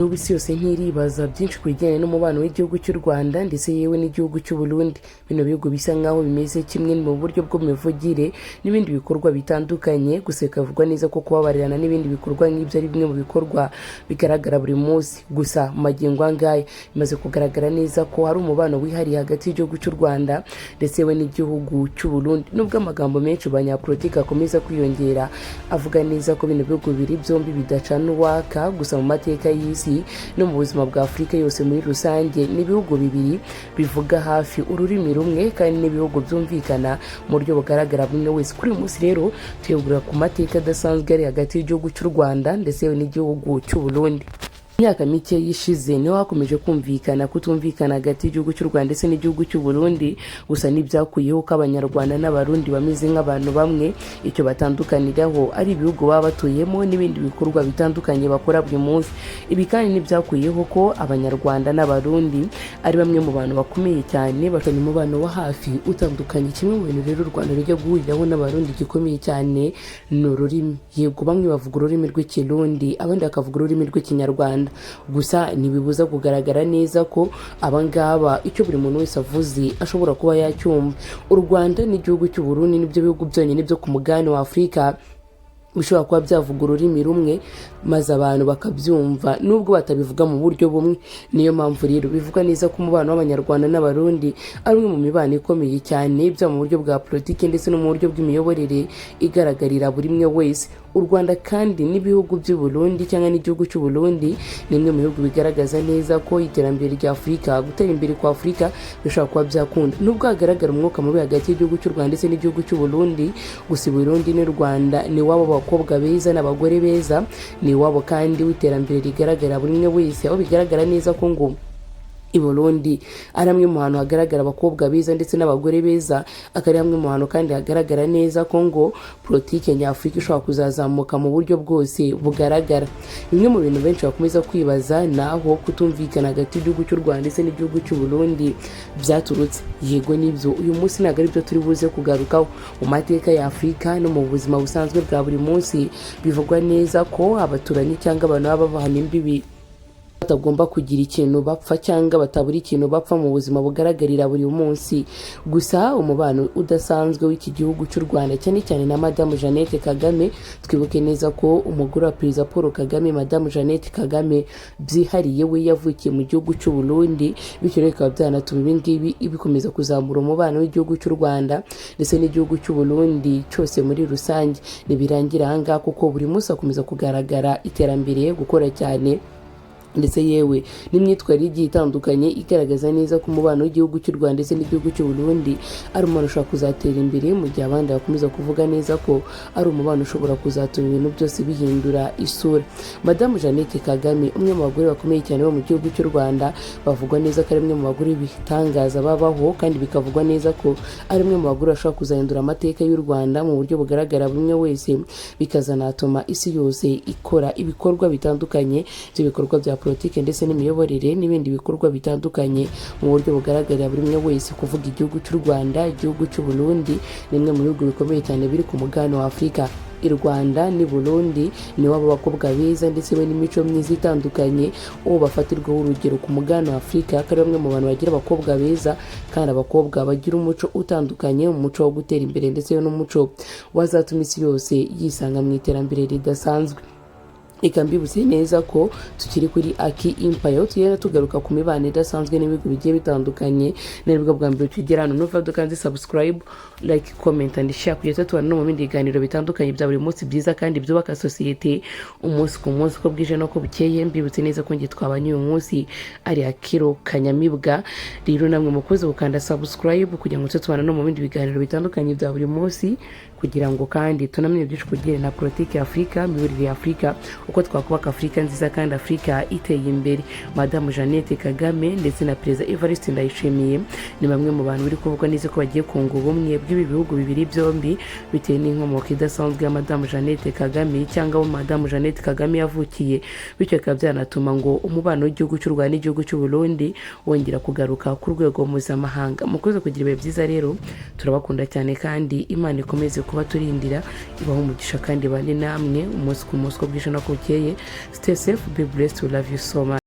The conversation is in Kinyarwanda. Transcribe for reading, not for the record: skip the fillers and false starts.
N'ubu isi yose ntiribaza byinshi ku bijyanye n'umubano w'igihugu cy'u Rwanda ndetse yewe n'igihugu cy'u Burundi. Bino bihugu bisa nkaho bimeze kimwe mu buryo bw'imivugire n'ibindi bikorwa bitandukanye, gusa bikavugwa neza ko kubabarirana n'ibindi bikorwa nk'ibyo ari bimwe mu bikorwa bigaragara buri munsi. Gusa mu magingo angaya bimaze kugaragara neza ko hari umubano wihariye hagati y'igihugu cy'u Rwanda ndetse yewe n'igihugu cy'u Burundi. Nubwo amagambo menshi abanyapolitiki akomeza kwiyongera avuga neza ko bino bihugu bibiri byombi bidacana uwaka, gusa mu mateka y'isi no mu buzima bwa Afurika yose muri rusange n'ibihugu bibiri bivuga hafi ururimi rumwe kandi n'ibihugu byumvikana mu buryo bugaragara bumwe wese. Kuri uyu munsi rero tuyegura ku mateka adasanzwe ari hagati y'igihugu cy'u Rwanda ndetse n'igihugu cy'u Burundi. Imyaka mike yishize niho hakomeje kumvikana kutumvikana hagati y'igihugu cy'u Rwanda ndetse n'igihugu cy'u Burundi, gusa n'ibyakuyeho ko abanyarwanda n'abarundi bameze nk'abantu bamwe. Icyo batandukaniraho ari ibihugu baba batuyemo n'ibindi bikorwa bitandukanye bakora buri munsi. Ibi kandi n'ibyakuyeho ko abanyarwanda n'abarundi ari bamwe mu bantu bakomeye cyane, bafitanye umubano wa hafi utandukanye. Kimwe mu bintu rero u Rwanda rujya guhuriraho n'abarundi gikomeye cyane ni ururimi. Yego bamwe bavuga ururimi rw'ikirundi, abandi bakavuga ururimi rw'ikinyarwanda, gusa ntibibuza kugaragara neza ko abangaba icyo buri muntu wese avuze ashobora kuba yacyumva. U Rwanda n'igihugu cy'u Burundi nibyo bihugu byonyine byo ku mugabane wa Afurika bishobora kuba byavuga ururimi rumwe maze abantu bakabyumva nubwo batabivuga mu buryo bumwe. Niyo mpamvu rero bivuga neza ko umubano w'abanyarwanda n'abarundi ari umwe mu mibano ikomeye cyane, byaba mu buryo bwa politiki ndetse no mu buryo bw'imiyoborere igaragarira buri umwe wese. U Rwanda kandi n'ibihugu by'u Burundi cyangwa n'igihugu cy'u Burundi ni imwe mu bihugu bigaragaza neza ko iterambere rya Afurika, gutera imbere kwa Afurika bishobora kuba byakunda. Nubwo hagaragara umwuka mubi hagati y'igihugu cy'u Rwanda ndetse n'igihugu cy'u Burundi, gusa u Burundi n'u Rwanda ni wabo abakobwa beza n'abagore beza, ni wabo kandi w'iterambere rigaragara buri umwe wese, aho bigaragara neza ko ngo i Burundi ari amwe mu hantu hagaragara abakobwa beza ndetse n'abagore beza, akari hamwe mu hantu kandi hagaragara neza ko ngo politike nyafurika ishobora kuzazamuka mu buryo bwose bugaragara. Bimwe mu bintu benshi bakomeza kwibaza naho kutumvikana hagati y'igihugu cy'u Rwanda ndetse n'igihugu cy'u Burundi byaturutse. Yego nibyo uyu munsi ntabwo ari byo turi buze kugarukaho. Mu mateka ya Afurika no mu buzima busanzwe bwa buri munsi bivugwa neza ko abaturanyi cyangwa abantu baba bahana imbibi batagomba kugira ikintu bapfa cyangwa batabura ikintu bapfa mu buzima bugaragarira buri munsi. Gusa umubano udasanzwe w'iki gihugu cy'u Rwanda cyane cyane na Madamu Jeannette Kagame, twibuke neza ko umugore wa Perezida Paul Kagame, Madamu Jeannette Kagame byihariye we yavukiye mu gihugu cy'u Burundi, bityo bikaba byanatuma ibi ngibi bikomeza kuzamura umubano w'igihugu cy'u Rwanda ndetse n'igihugu cy'u Burundi cyose muri rusange. Nibirangira ahangaha kuko buri munsi hakomeza kugaragara iterambere, gukora cyane ndetse yewe n'imyitwarire igiye itandukanye igaragaza neza ko umubano w'igihugu cy'u Rwanda ndetse n'igihugu cy'u Burundi ari umubano ushobora kuzatera imbere, mu gihe abandi bakomeza kuvuga neza ko ari umubano ushobora kuzatuma ibintu byose bihindura isura. Madamu Jeannette Kagame, umwe mu bagore bakomeye cyane bo mu gihugu cy'u Rwanda, bavugwa neza ko ari umwe mu bagore bitangaza babaho, kandi bikavugwa neza ko ari umwe mu bagore bashobora kuzahindura amateka y'u Rwanda mu buryo bugaragara buri umwe wese, bikazanatuma isi yose ikora ibikorwa bitandukanye by'ibikorwa bya politike ndetse n'imiyoborere n'ibindi bikorwa bitandukanye mu buryo bugaragarira buri umwe wese. Kuvuga igihugu cy'u Rwanda, igihugu cy'u Burundi ni imwe mu bihugu bikomeye cyane biri ku mugabane wa Afurika. I Rwanda n'i Burundi ni wabo abakobwa beza ndetse we n'imico myiza itandukanye, uwo bafatirwaho urugero ku mugabane wa Afurika, ko ari bamwe mu bantu bagira abakobwa beza kandi abakobwa bagira umuco utandukanye, umuco wo gutera imbere ndetse n'umuco wazatuma isi yose yisanga mu iterambere ridasanzwe. Reka mbibutse neza ko tukiri kuri Aki Empire, tugenda tugaruka ku mibano idasanzwe n'ibihugu bigiye bitandukanye. Nibwo bwa mbere tugera hano, nuva dukanze subscribe, like, comment and share kugeza tubana no mu bindi biganiro bitandukanye bya buri munsi byiza kandi byubaka sosiyete umunsi ku munsi uko bwije no ko bukeye. Mbibutse neza ko ngiye twabanye uyu munsi ari Akiro Kanyamibwa. Rero namwe mukoze gukanda subscribe kugira ngo tubana no mu bindi biganiro bitandukanye bya buri munsi, kugira ngo kandi tunamenye byinshi kugera na politiki ya Afurika, imiyoborere ya Afurika, uko twakubaka Afurika nziza kandi Afurika iteye imbere. Madamu Jeannette Kagame ndetse na Perezida Evariste Ndayishimiye ni bamwe mu bantu biri kuvugwa neza ko bagiye kunga ubumwe bw'ibi bihugu bibiri byombi, bitewe n'inkomoko idasanzwe ya Madamu Jeannette Kagame cyangwa aho Madamu Jeannette Kagame yavukiye, bityo bikaba byanatuma ngo umubano w'igihugu cy'u Rwanda n'igihugu cy'u Burundi wongera kugaruka ku rwego mpuzamahanga. Mukoze kugira ibihe byiza rero, turabakunda cyane kandi Imana ikomeze kuba turindira ibaho umugisha kandi bane namwe umunsi ku munsi ko bwije no bukeye. Stay safe, be blessed, we love you so much.